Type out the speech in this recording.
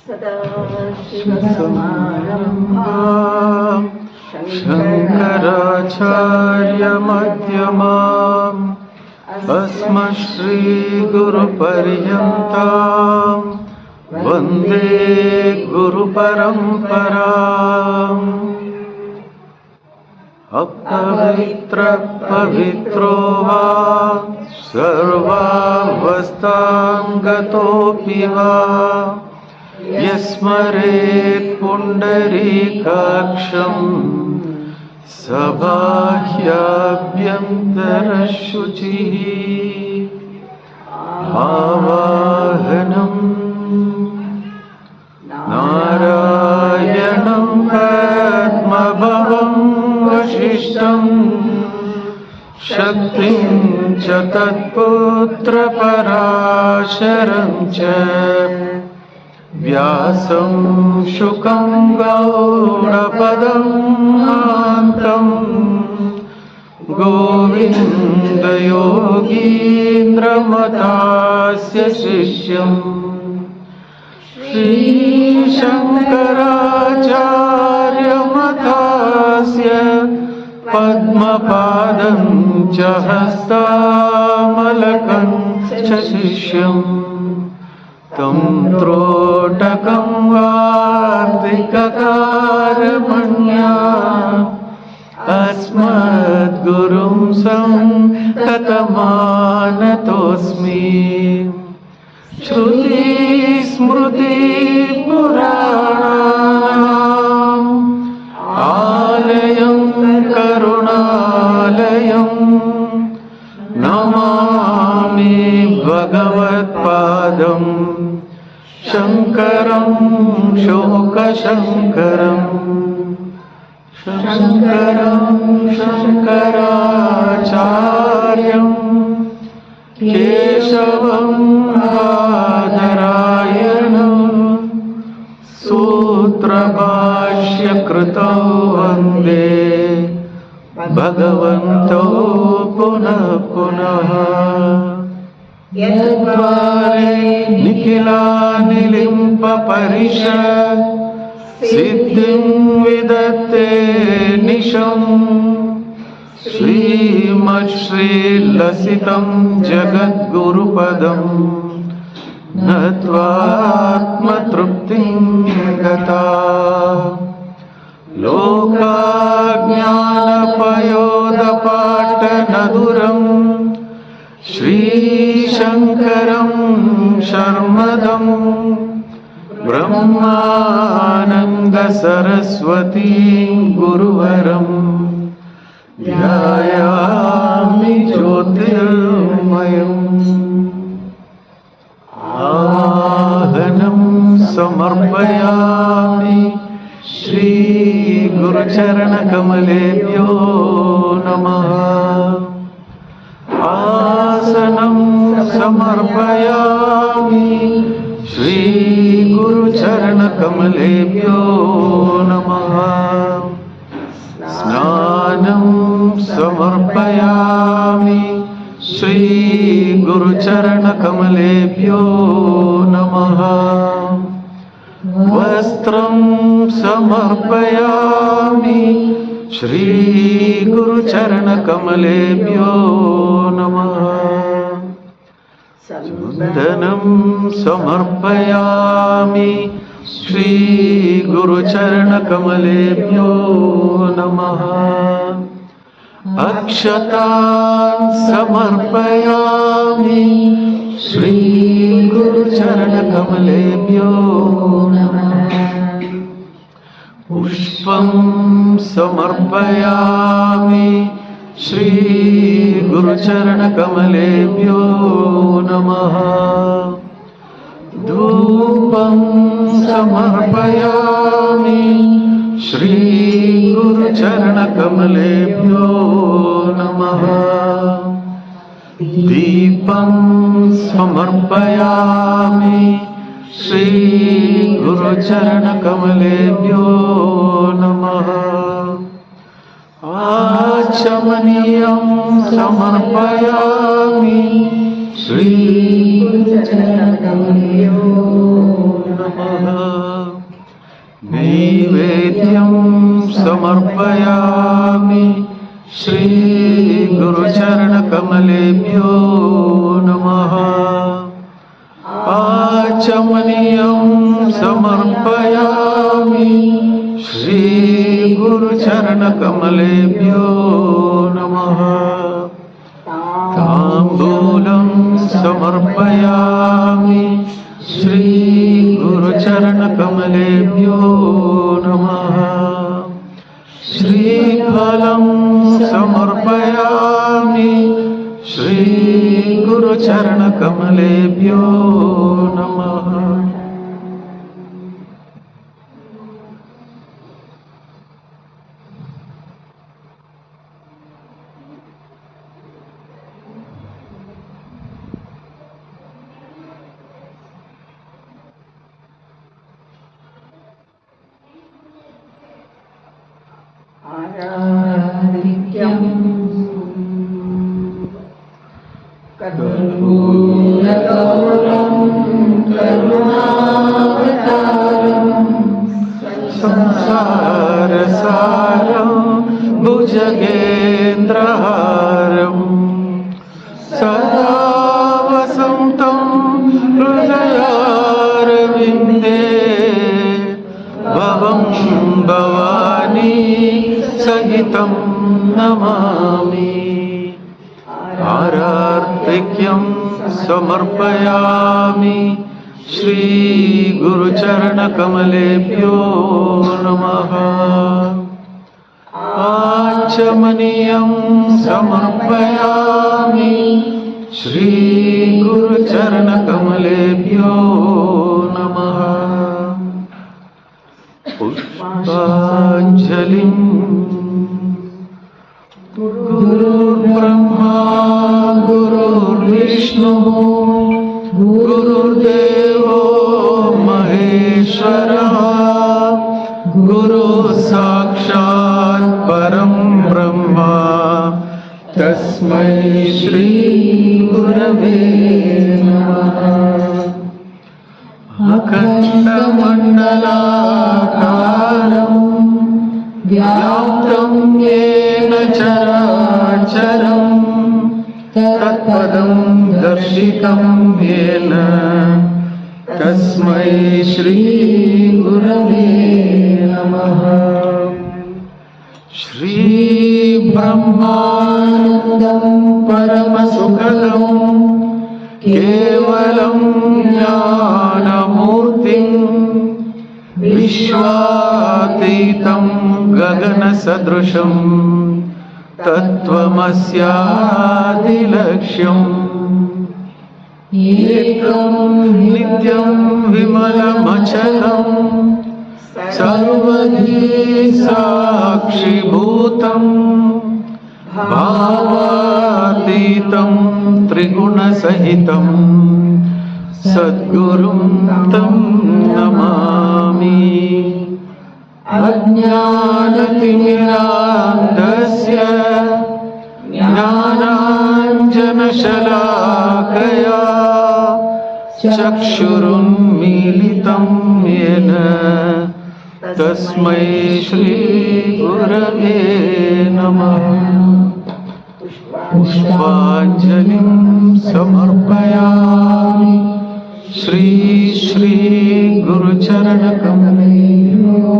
सदाशिवसमारम्भां शङ्कराचार्यमध्यमाम् अस्मश्रीगुरुपर्यन्तां वन्दे गुरुपरम्पराम्। अपवित्रपवित्रो वा सर्वावस्थां गतोऽपि वा यस्मरेत् पुण्डरीकाक्षं सबाह्याभ्यन्तरशुचिः। आवाहनम् नारायणं पद्मभवं वसिष्ठं शक्तिं च तत्पुत्रपराशरं च व्यासं शुकं गौडपदं महान्तं गोविन्दयोगीन्द्रमतास्य शिष्यम् श्रीशङ्कराचार्यमतास्य पद्मपादं च हस्तामलकं च शिष्यम् तं त्रोटकं वार्तिककारमण्या अस्मद्गुरुं सन्ततमानतोऽस्मि। श्रुतिस्मृतिपुराणानाम् आलयं करुणालयं नमामि भगवत्पादम् शङ्करं शोकशङ्करम् शङ्करं शङ्कराचार्यं केशवं बादरायणं सूत्रभाष्यकृतौ वन्दे भगवन्तौ पुनः पुनः। यद्वारे निखिलानिलिम्पपरिषत् सिद्धिं विदत्ते निशम् श्रीमश्रीलसितं जगद्गुरुपदं नत्वात्मतृप्तिं गता। लोकाज्ञानपयोदपाटनदुरं श्रीशङ्करं शर्मदं ब्रह्मानन्दसरस्वतीं गुरुवरं ध्यायामि ज्योतिर्मयम्। आवाहनं समर्पयामि श्रीगुरुचरणकमलेभ्यो नमः। आसनं समर्पयामि श्रीगुरुचरणकमलेभ्यो नमः। स्नानं समर्पयामि श्रीगुरुचरणकमलेभ्यो नमः। वस्त्रं समर्पयामि श्रीगुरुचरणकमलेभ्यो नमः। चन्दनं समर्पयामि श्रीगुरुचरणकमलेभ्यो नमः। अक्षतान् समर्पयामि श्रीगुरुचरणकमलेभ्यो नमः। पुष्पं समर्पयामि श्रीगुरुचरणकमलेभ्यो नमः। धूपं समर्पयामि श्रीगुरुचरणकमलेभ्यो नमः। दीपं समर्पयामि श्रीगुरुचरणकमलेभ्यो नमः। आचमनीयं समर्पयामि श्रीगुरुचरणकमलेभ्यो नमः। समर्पयामि श्रीगुरुचरणकमलेभ्यो नमः आचमनीयं समर्पयामि श्रीगुरुचरणकमलेभ्यो नमः ताम्बूलं समर्पयामि श्रीगुरुचरणकमलेभ्यो नमः श्रीफलं समर्पयामि श्रीगुरुचरणकमलेभ्यो नमः आराधित्यं कर्पूरगौरं करुणावतारं संसारसारं भुजगेन्द्रहारं सदा वसन्तं हृदयारविन्दे भवं भवानी सहितं नमामि आरार्तिक्यं समर्पयामि श्रीगुरुचरणकमलेभ्यो नमः आचमनीयं समर्पयामि श्रीगुरुचरणकमलेभ्यो नमः पुष्पाञ्जलिं गुरुर्ब्रह्मा गुरुर्विष्णुः गुरुर्देवो महेश्वरः गुरुः साक्षात् परं ब्रह्म तस्मै श्री गुरवे नमः अखण्डमण्डलाकारं व्याप्तं येन चराचरं तत्पदं दर्शितं येन तस्मै श्रीगुरवे नमः श्रीब्रह्मानन्दं परमसुखदं केवलं ज्ञानमूर्तिं विश्वातीतं गगनसदृशं तत्त्वमस्यादिलक्ष्यम् एकं नित्यं विमलमचलं सर्वधी साक्षिभूतं भावातीतं त्रिगुणसहितं सद्गुरुं तं नमामि अज्ञानतिमिरान्धस्य ज्ञानाञ्जनशलाकया चक्षुरुन्मीलितं येन तस्मै श्रीगुरवे नमः पुष्पाञ्जलिं समर्पयामि श्रीगुरुचरणकमलेभ्यो